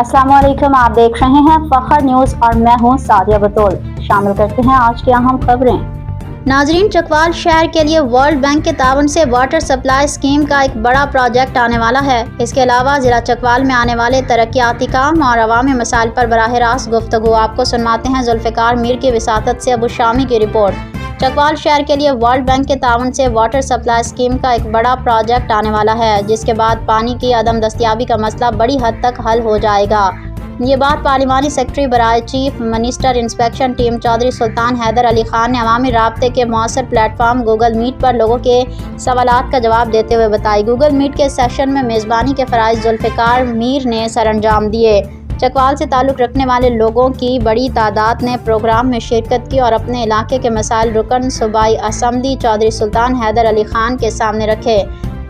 अस्सलाम वालेकुम, आप देख रहे हैं फखर न्यूज़ और मैं हूं सादिया बतौल। शामिल करते हैं आज की अहम खबरें। नाजरीन, चकवाल शहर के लिए वर्ल्ड बैंक के ताउन से वाटर सप्लाई स्कीम का एक बड़ा प्रोजेक्ट आने वाला है। इसके अलावा ज़िला चकवाल में आने वाले तरक्याती काम और अवामी मसाइल पर बराह रास्त गुफ्तगू आपको सुनवाते हैं जुल्फ़िकार मीर की विसातत से अबू शामी की रिपोर्ट। चकवाल शहर के लिए वर्ल्ड बैंक के ताउन से वाटर सप्लाई स्कीम का एक बड़ा प्रोजेक्ट आने वाला है, जिसके बाद पानी की अदम दस्तयाबी का मसला बड़ी हद तक हल हो जाएगा। ये बात पार्लिमानी सेक्रेटरी बराए chief minister inspection team Chaudhry Sultan Haider Ali Khan ने अवामी राब्ते के मौसर प्लेटफॉर्म गूगल मीट पर लोगों के सवालात का जवाब देते हुए बताई। गूगल मीट के सेशन में मेज़बानी के फ़राइज़ जुल्फ़िकार मीर ने सरअंजाम दिए। चकवाल से ताल्लुक़ रखने वाले लोगों की बड़ी तादाद ने प्रोग्राम में शिरकत की और अपने इलाके के मसाइल रुकन सूबाई असम्बली चौधरी सुल्तान हैदर अली खान के सामने रखे।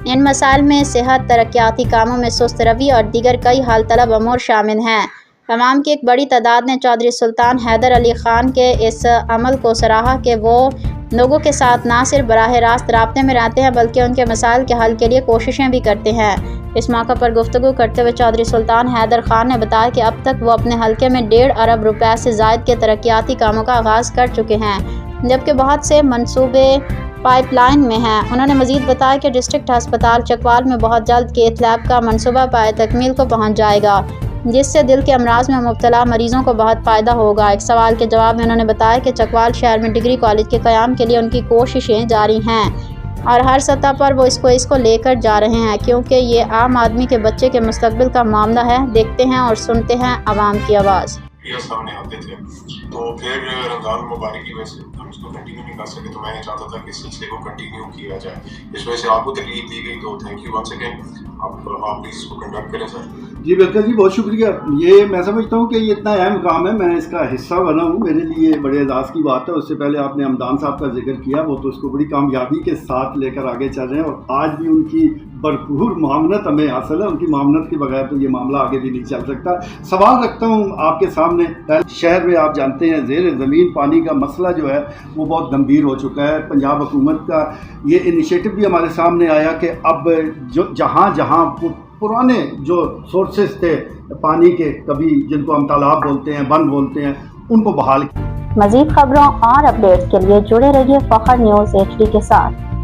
इन मसाइल में सेहत, तरक्याती कामों में सुस्त रवि और दीगर कई हाल तलब अमूर शामिल हैं। तमाम की एक बड़ी तादाद ने चौधरी सुल्तान हैदर अली खान के इस अमल को सराहा कि वो लोगों के साथ ना सिर्फ बराह रास्त राब्ते में रहते हैं बल्कि उनके मसाइल के हल के लिए कोशिशें भी करते हैं। इस मौके पर गुफ्तगू करते हुए चौधरी सुल्तान हैदर खान ने बताया कि अब तक वो अपने हलके में 1.5 अरब रुपए से ज़ायद के तरक्याती कामों का आगाज़ कर चुके हैं, जबकि बहुत से मंसूबे पाइपलाइन में हैं। उन्होंने मज़ीद बताया कि डिस्ट्रिक्ट हस्पताल चकवाल में बहुत जल्द केथ लैब का मनसूबा पाए तकमील को पहुँच जाएगा, जिससे दिल के अमराज में मुब्तला मरीज़ों को बहुत फ़ायदा होगा। एक सवाल के जवाब में उन्होंने बताया कि चकवाल शहर में डिग्री कॉलेज के क़याम के लिए उनकी कोशिशें जारी हैं और हर सतह पर वो इसको लेकर जा रहे हैं, क्योंकि ये आम आदमी के बच्चे के मुस्तकबिल का मामला है। देखते हैं और सुनते हैं आवाम की आवाज़। सामने आते थे तो फिर रमज़ान मुबारक की वजह से हम इसको कंटिन्यू नहीं कर सके, तो मैं चाहता था कि इस सिलसिले को कंटिन्यू किया जाए। इस वजह से आपको तकलीफ दी गई, तो थैंक यू वंस अगेन। आप प्लीज़ इसको कंडक्ट करें सर। जी बिल्कुल जी, बहुत शुक्रिया। ये मैं समझता हूँ कि ये इतना अहम काम है, मैं इसका हिस्सा बना हूँ, मेरे लिए बड़े एजाज़ की बात है। उससे पहले आपने हमदान साहब का जिक्र किया, वो तो उसको बड़ी कामयाबी के साथ लेकर आगे चल रहे हैं और आज भी उनकी भरपूर मामनत हमें हासिल है। उनकी मामनत के बगैर तो ये मामला आगे भी नहीं चल सकता। सवाल रखता हूँ आपके सामने। शहर में आप जानते हैं ज़ेर ज़मीन पानी का मसला जो है वो बहुत गंभीर हो चुका है। पंजाब हुकूमत का ये इनिशिएटिव भी हमारे सामने आया कि अब जो जहाँ जहाँ पुराने जो सोर्सेस थे पानी के, कभी जिनको हम तालाब बोलते हैं, बंद बोलते हैं, उनको बहाल। मज़ीद खबरों और अपडेट्स के लिए जुड़े रहिए फखर न्यूज़ HD के साथ।